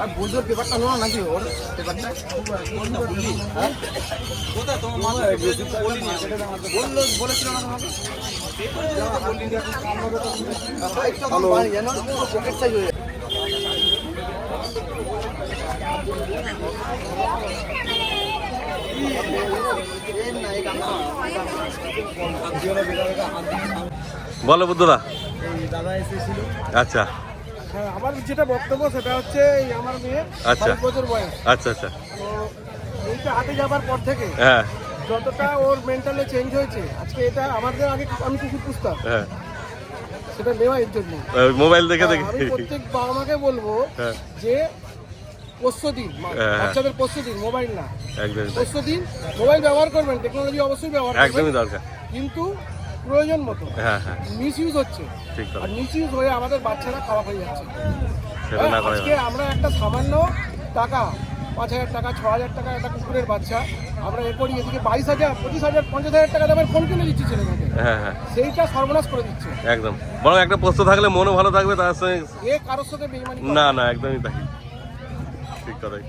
আর বুঝোর পেপারটা হলো নাকি ওর পেপারটা হ্যাঁ কোথায় তোমার মা বললো বলেছিল না তোমাকে পকেট সাইজ হয়ে বলো বুদ্ধদা। দাদা এসেছিল। আচ্ছা হ্যাঁ আমার যেটা বক্তব্য সেটা হচ্ছে আমার মেয়ে 5 বছর বয়স। আচ্ছা আচ্ছা। তো এইটা হাতে যাবার পর থেকে হ্যাঁ যতটা ওর মেন্টালি চেঞ্জ হয়েছে আজকে এটা আমাদের আগে আমি কুকুর পুষতাম হ্যাঁ সেটা নেওয়া এর জন্য মোবাইল দেখে দেখে আমি প্রত্যেক বাবা মাকে বলবো যে পোষ্য দিন বাচ্চাদের পোষ্য দিন মোবাইল না একদমই পোষ্য দিন মোবাইল ব্যবহার করবেন টেকনোলজি অবশ্যই ব্যবহার করবেন একদমই দরকার কিন্তু প্রয়োজন মতো হ্যাঁ হ্যাঁ মিস ইউজ হচ্ছে ঠিক আর মিস ইউজ হয়ে আমাদের বাচ্চারা খারাপ হয়ে যাচ্ছে সেটা না করে আজকে আমরা একটা সামান্য টাকা 5,000 টাকা 6,000 টাকা একটা কুকুরের বাচ্চা আমরা এ করি এদিকে 22,000 25,000 50,000 টাকা দামের ফোন কিনে দিচ্ছি ছেলেমেয়েদের হ্যাঁ হ্যাঁ সেইটা সর্বনাশ করে দিচ্ছে একদম বরং একটা পোস্ত থাকলে মনও ভালো থাকবে তার সঙ্গে এ কারোর সাথে বেইমানি না না একদমই তাই ঠিক কথাই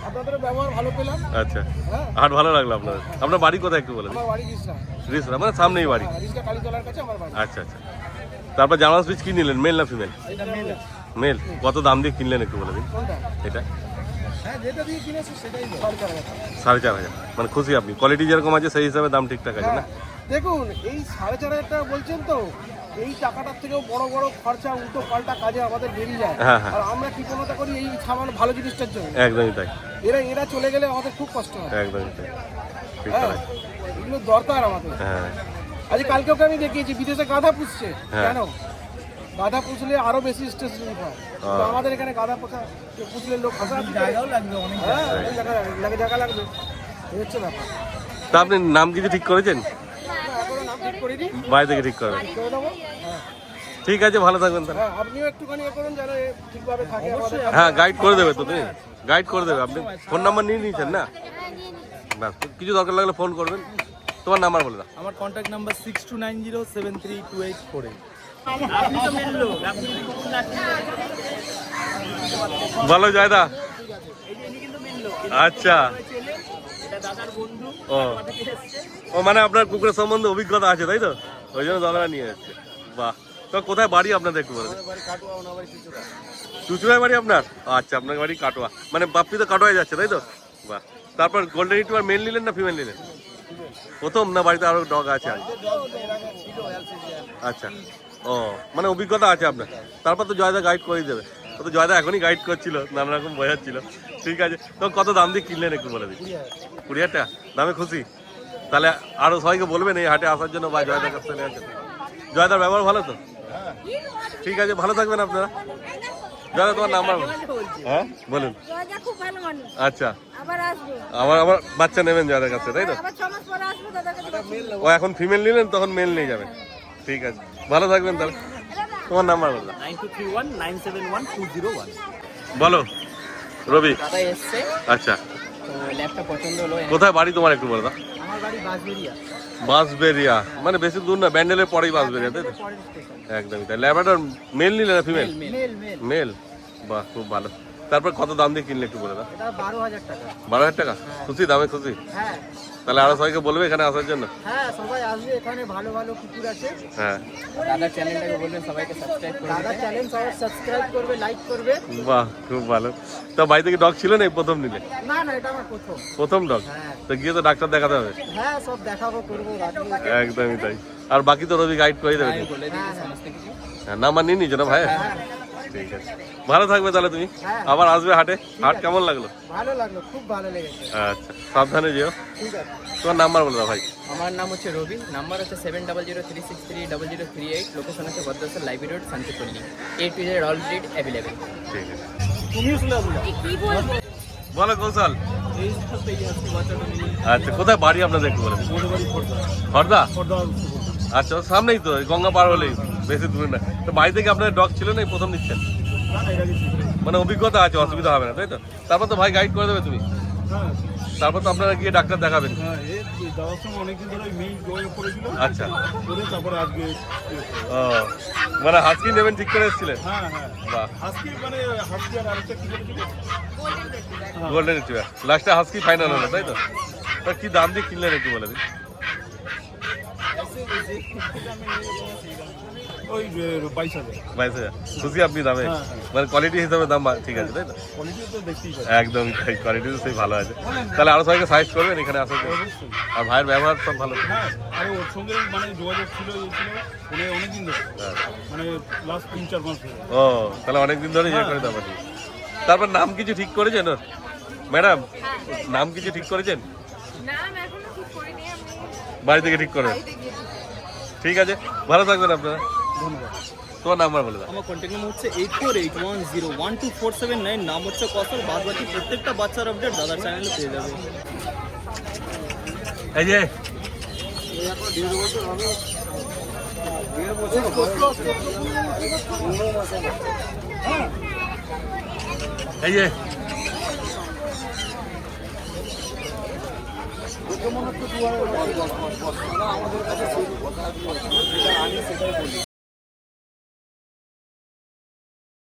আপনাদের ব্যবহার ভালো পেলাম আচ্ছা হ্যাঁ আর ভালো লাগলো আপনার বাড়ি কোথায় একটু বলে আমার বাড়ি রিসরা রিসরা মানে সামনেই বাড়ি রিসরা কালীতলার কাছে আমার বাড়ি আচ্ছা আচ্ছা তারপর জামা স্পিচ কি নিলেন মেল না ফিমেল এটা মেল মেল কত দাম দিয়ে কিনলেন একটু বলে দিন কোনটা এটা হ্যাঁ যেটা দিয়ে কিনেছি সেটাই 4,500 4,500 মানে খুশি আপনি কোয়ালিটি যেরকম আছে সেই হিসাবে দাম ঠিকঠাক আছে না দেখুন এই 4,500 টাকা বলছেন তো এই টাকাটার থেকেও বড় বড় খরচা উল্টো পাল্টা কাজে আমাদের বেরিয়ে যায় হ্যাঁ হ্যাঁ আর আমরা কৃপণতা করি এই সামান্য ভালো জিনিসটার জন্য একদমই তাই এরা চলে গেলে আমাদের খুব কষ্ট হয় একদমই তাই ঠিক হ্যাঁ কথা এগুলো দরকার আমাদের হ্যাঁ আজ কালকেও আমি দেখিয়েছি বিদেশে গাধা পুষছে হ্যাঁ। কেন গাধা পুষলে আরো বেশি স্ট্রেস রিলিফ হয় কিন্তু আমাদের এখানে গাধা পোষা পুষলে লোক জায়গাও লাগবে অনেক জায়গা লাগবে এই হচ্ছে ব্যাপার তা আপনি নাম কিছু ঠিক করেছেন এখনো নাম ঠিক করিনি বাড়ি থেকে ঠিক করবেন করে দেবো হ্যাঁ ঠিক আছে ভালো থাকবেন তাহলে হ্যাঁ আপনিও একটুখানি করুন যেন ঠিকভাবে থাকে আমাদের হ্যাঁ গাইড করে দেবে তো তুমি গাইড করে দেবে আপনি ফোন নাম্বার নিয়ে নিয়েছেন না ব্যাস কিছু দরকার লাগলে ফোন করবেন তোমার নাম্বার বলে দাও আমার কন্ট্যাক্ট নাম্বার 6290732848 ভালো জয়দা আচ্ছা ও মানে আপনার কুকুরের সম্বন্ধে অভিজ্ঞতা আছে তাই তো ওই জন্য দাদারা নিয়ে যাচ্ছে বাহ তো কোথায় বাড়ি আপনাদের একটু বলে চুচুড়ায় বাড়ি আপনার আচ্ছা আপনার বাড়ি কাটোয়া মানে বাপ্পি তো কাটোয়ায় যাচ্ছে তাই তো বাহ তারপর গোল্ডেন রিট্রিভার মেল নিলেন না ফিমেল নিলেন প্রথম না বাড়িতে আরো ডগ আছে আচ্ছা ও মানে অভিজ্ঞতা আছে আপনার তারপর তো জয়দা গাইড করে দেবে তো জয়দা এখনই গাইড করছিল নানা রকম বোঝাচ্ছিল ঠিক আছে তো কত দাম দিয়ে কিনলেন একটু বলে দিন 20,000 টাকা দামে খুশি তাহলে আরো সবাইকে বলবেন এই হাটে আসার জন্য বা জয়দার কাছ থেকে নেওয়ার জন্য জয়দার ব্যবহার ভালো তো ঠিক আছে ভালো থাকবেন আপনারা জয়দা তোমার নাম্বার হ্যাঁ বলুন আচ্ছা আবার বাচ্চা নেবেন জয়দার কাছে তাই তো ও এখন ফিমেল নিলেন তখন মেল নিয়ে যাবেন ঠিক আছে ভালো থাকবেন তাহলে তোমার নাম্বার বলো 9231971201 বলো রবি দাদা এসছে আচ্ছা তো ল্যাপটপ পছন্দ হলো কোথায় বাড়ি তোমার একটু বলে দাও আমার বাড়ি বাঁশবেড়িয়া বাঁশবেড়িয়া মানে বেশি দূর না ব্যান্ডেলের পরেই বাঁশবেড়িয়া তাই তো পরের স্টেশন একদমই তাই ল্যাবরেটর মেল নিলে না ফিমেল মেল মেল মেল বাহ খুব ভালো তারপর কত দাম দিয়ে কিনলে একটু বলে দাও এটা 12,000 টাকা 12,000 টাকা খুশি দামে খুশি হ্যাঁ তাহলে আরো সবাইকে বলবে এখানে আসার জন্য হ্যাঁ সবাই আসবে এখানে ভালো ভালো কুকুর আছে হ্যাঁ দাদার চ্যানেলটাকে বলবেন সবাইকে সাবস্ক্রাইব করবে দাদার চ্যানেল সবাই সাবস্ক্রাইব করবে লাইক করবে বাহ খুব ভালো তো বাড়ি থেকে ডগ ছিল না এই প্রথম নিলে না না এটা আমার প্রথম ডগ হ্যাঁ তো গিয়ে তো ডাক্তার দেখাতে হবে হ্যাঁ সব দেখাবো করবো রাখবো একদমই তাই আর বাকি তো রবি গাইড করে দেবে বলে দিই সমস্ত কিছু হ্যাঁ নাম্বার নিয়ে নিয়েছো না ভাই ঠিক আছে ভালো থাকবে তাহলে তুমি আবার আসবে হাটে হাট কেমন লাগলো ভালো লাগলো খুব ভালো লেগেছে আচ্ছা সাবধানে যেও ঠিক আছে তোমার নাম্বার বলে দাও ভাই আমার নাম হচ্ছে রবি নাম্বার হচ্ছে 7003630038 লোকেশন হচ্ছে Bhadrasar library road Shantipalli A to Z all breed available ঠিক আছে তুমিও শুনে বলো কৌশল আচ্ছা কোথায় বাড়ি আপনাদের একটু বলে খর্দা আচ্ছা ওর সামনেই তো গঙ্গা পার হলেই বেশি দূরে না তো বাড়ি থেকে আপনাদের ডগ ছিল না এই প্রথম নিচ্ছেন মানে অভিজ্ঞতা আছে অসুবিধা হবে না তাই তো তারপর তো ভাই গাইড করে দেবে তুমি তারপর তো আপনারা গিয়ে ডাক্তার দেখাবেন। হ্যাঁ, এর যাওয়ার সময় অনেকদিন ধরে মেয়ে জয়ে পড়েছিল, আচ্ছা, করে তারপরে আজকে ও মানে হাস্কি নেবেন ঠিক করে এসেছিলেন? হ্যাঁ হ্যাঁ বাহ, আজকে মানে হাসকি আর আরেকটা কি বলেছিল গোল্ডেন রিট্রিভার লাস্টে হাস্কি ফাইনাল হলো, তাই তো? তা কি দাম দিয়ে কিনলেন একটু বলে দিন। ওই 22,000 22,000 খুশি আপনি দামে? হ্যাঁ, মানে কোয়ালিটি হিসাবে দাম ঠিক আছে, তাই তো? কোয়ালিটি তো দেখতেই পাচ্ছি। একদম তাই, কোয়ালিটি তো সেই ভালো আছে। তাহলে আরো সবাইকে সাজেস্ট করবেন এখানে আসার জন্য। অবশ্যই। আর ভাইয়ের ব্যবহার সব ভালো তো? হ্যাঁ, আর ওর সঙ্গে মানে যোগাযোগ ছিল ওরে অনেকদিন ধরে, হ্যাঁ। মানে লাস্ট 3-4 মাস ধরে। ও তাহলে অনেকদিন ধরে ইয়ে করে দেওয়া। তারপর নাম কিছু ঠিক করেছেন ওর? ম্যাডাম নাম কিছু ঠিক করেছেন? নাম এখনো ঠিক করিনি, আমি বাড়ি থেকে ঠিক করবেন? বাড়িতে গিয়ে ঠিক আছে, ভালো থাকবেন আপনারা। ধন্যবাদ। তোমার নাম্বার বলে দাও। আমার কন্ট্যাক্ট নাম্বার হচ্ছে 8481012479, নাম হচ্ছে কসল। বাদ বাকি প্রত্যেকটা বাচ্চার আপডেট দাদার চ্যানেলে পেয়ে যাবে। এই যে এই যে আমাদের কাছে